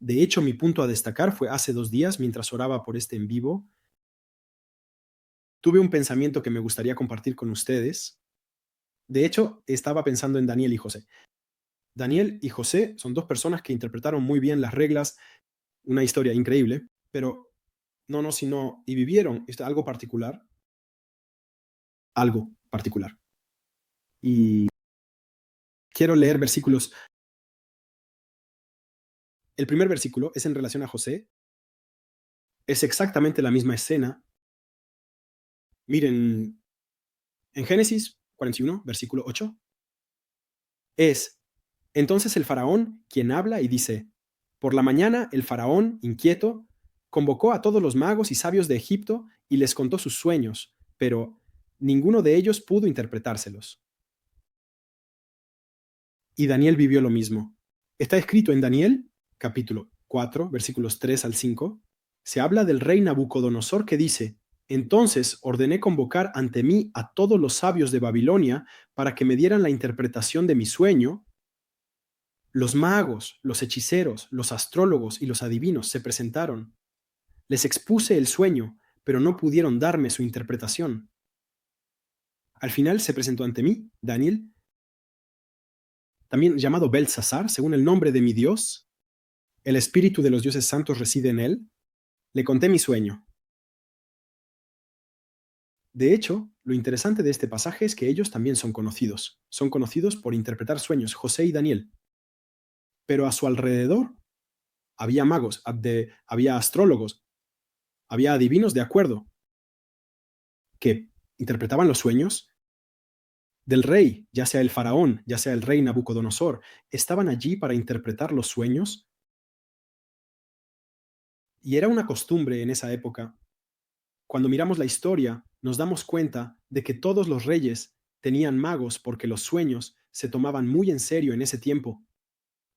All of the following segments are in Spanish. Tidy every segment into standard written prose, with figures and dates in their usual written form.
De hecho, mi punto a destacar fue hace 2 días, mientras oraba por este en vivo, tuve un pensamiento que me gustaría compartir con ustedes. De hecho, estaba pensando en Daniel y José. Daniel y José son dos personas que interpretaron muy bien las reglas, una historia increíble, pero no, sino, y vivieron algo particular. Y quiero leer versículos. El primer versículo es en relación a José, es exactamente la misma escena. Miren, en Génesis 41, versículo 8, es entonces el faraón quien habla y dice, por la mañana el faraón, inquieto, convocó a todos los magos y sabios de Egipto y les contó sus sueños, pero ninguno de ellos pudo interpretárselos. Y Daniel vivió lo mismo. Está escrito en Daniel, capítulo 4, versículos 3 al 5, se habla del rey Nabucodonosor que dice, entonces ordené convocar ante mí a todos los sabios de Babilonia para que me dieran la interpretación de mi sueño. Los magos, los hechiceros, los astrólogos y los adivinos se presentaron. Les expuse el sueño, pero no pudieron darme su interpretación. Al final se presentó ante mí, Daniel, también llamado Belsasar, según el nombre de mi Dios. El espíritu de los dioses santos reside en él. Le conté mi sueño. De hecho, lo interesante de este pasaje es que ellos también son conocidos. Son conocidos por interpretar sueños, José y Daniel. Pero a su alrededor había magos, había astrólogos, había adivinos de acuerdo, que interpretaban los sueños del rey, ya sea el faraón, ya sea el rey Nabucodonosor. Estaban allí para interpretar los sueños. Y era una costumbre en esa época. Cuando miramos la historia, nos damos cuenta de que todos los reyes tenían magos porque los sueños se tomaban muy en serio en ese tiempo.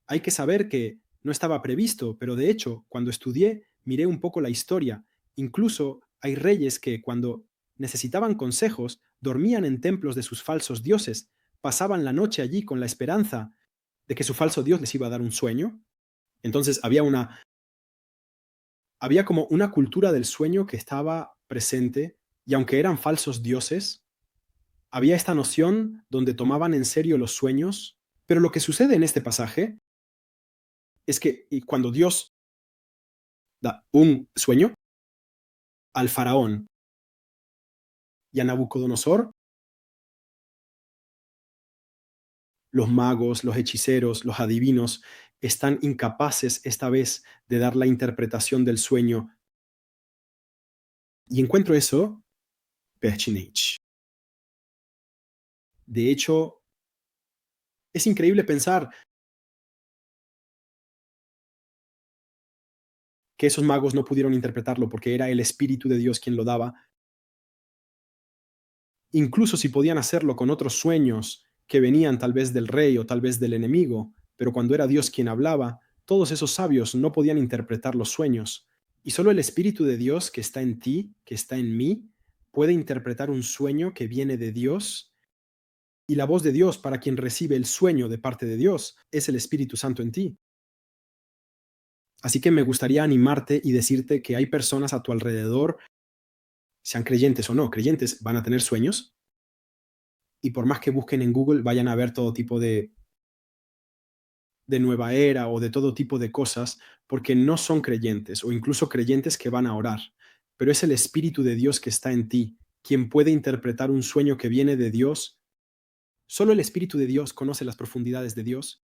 Hay que saber que no estaba previsto, pero de hecho, cuando estudié, miré un poco la historia. Incluso hay reyes que cuando necesitaban consejos, dormían en templos de sus falsos dioses, pasaban la noche allí con la esperanza de que su falso dios les iba a dar un sueño. Entonces había como una cultura del sueño que estaba presente, y aunque eran falsos dioses, había esta noción donde tomaban en serio los sueños. Pero lo que sucede en este pasaje es que cuando Dios da un sueño al faraón y a Nabucodonosor, los magos, los hechiceros, los adivinos están incapaces esta vez de dar la interpretación del sueño. Y encuentro eso fascinante. De hecho, es increíble pensar que esos magos no pudieron interpretarlo porque era el Espíritu de Dios quien lo daba. Incluso si podían hacerlo con otros sueños que venían tal vez del rey o tal vez del enemigo, pero cuando era Dios quien hablaba, todos esos sabios no podían interpretar los sueños. Y solo el Espíritu de Dios que está en ti, que está en mí, puede interpretar un sueño que viene de Dios. Y la voz de Dios para quien recibe el sueño de parte de Dios es el Espíritu Santo en ti. Así que me gustaría animarte y decirte que hay personas a tu alrededor, sean creyentes o no, creyentes van a tener sueños, y por más que busquen en Google vayan a ver todo tipo de nueva era o de todo tipo de cosas, porque no son creyentes o incluso creyentes que van a orar, pero es el Espíritu de Dios que está en ti, quien puede interpretar un sueño que viene de Dios. Solo el Espíritu de Dios conoce las profundidades de Dios.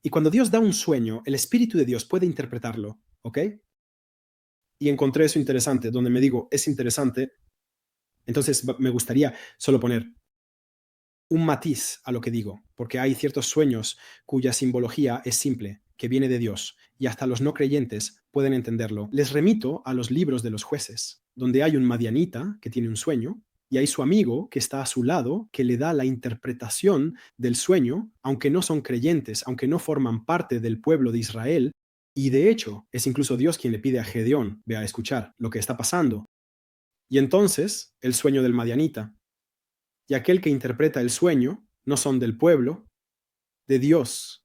Y cuando Dios da un sueño, el Espíritu de Dios puede interpretarlo, ¿ok? Y encontré eso interesante, donde me digo, es interesante, entonces me gustaría solo poner un matiz a lo que digo, porque hay ciertos sueños cuya simbología es simple, que viene de Dios, y hasta los no creyentes pueden entenderlo. Les remito a los libros de los jueces, donde hay un madianita que tiene un sueño, y hay su amigo que está a su lado, que le da la interpretación del sueño, aunque no son creyentes, aunque no forman parte del pueblo de Israel, y de hecho es incluso Dios quien le pide a Gedeón, ve a escuchar lo que está pasando. Y entonces, el sueño del madianita y aquel que interpreta el sueño no son del pueblo, de Dios.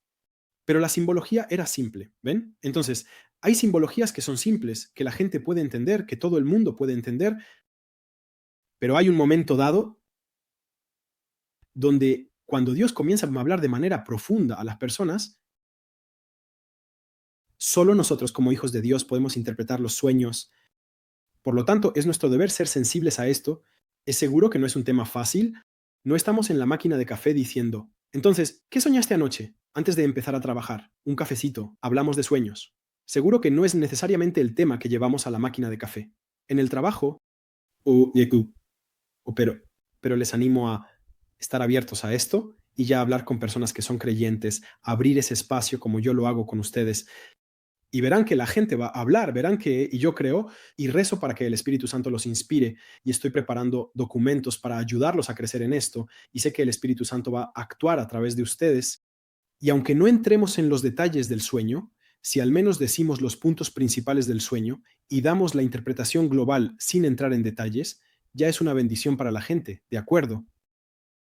pero la simbología era simple, ¿ven? Entonces, hay simbologías que son simples, que la gente puede entender, que todo el mundo puede entender, pero hay un momento dado donde cuando Dios comienza a hablar de manera profunda a las personas, solo nosotros como hijos de Dios podemos interpretar los sueños. Por lo tanto, es nuestro deber ser sensibles a esto. Es seguro que no es un tema fácil. No estamos en la máquina de café diciendo, entonces, ¿qué soñaste anoche? Antes de empezar a trabajar, un cafecito, hablamos de sueños. Seguro que no es necesariamente el tema que llevamos a la máquina de café. En el trabajo, o, o pero les animo a estar abiertos a esto y ya hablar con personas que son creyentes, abrir ese espacio como yo lo hago con ustedes y verán que la gente va a hablar, verán que, y yo creo, y rezo para que el Espíritu Santo los inspire, y estoy preparando documentos para ayudarlos a crecer en esto, y sé que el Espíritu Santo va a actuar a través de ustedes, y aunque no entremos en los detalles del sueño, si al menos decimos los puntos principales del sueño y damos la interpretación global sin entrar en detalles, ya es una bendición para la gente, ¿de acuerdo?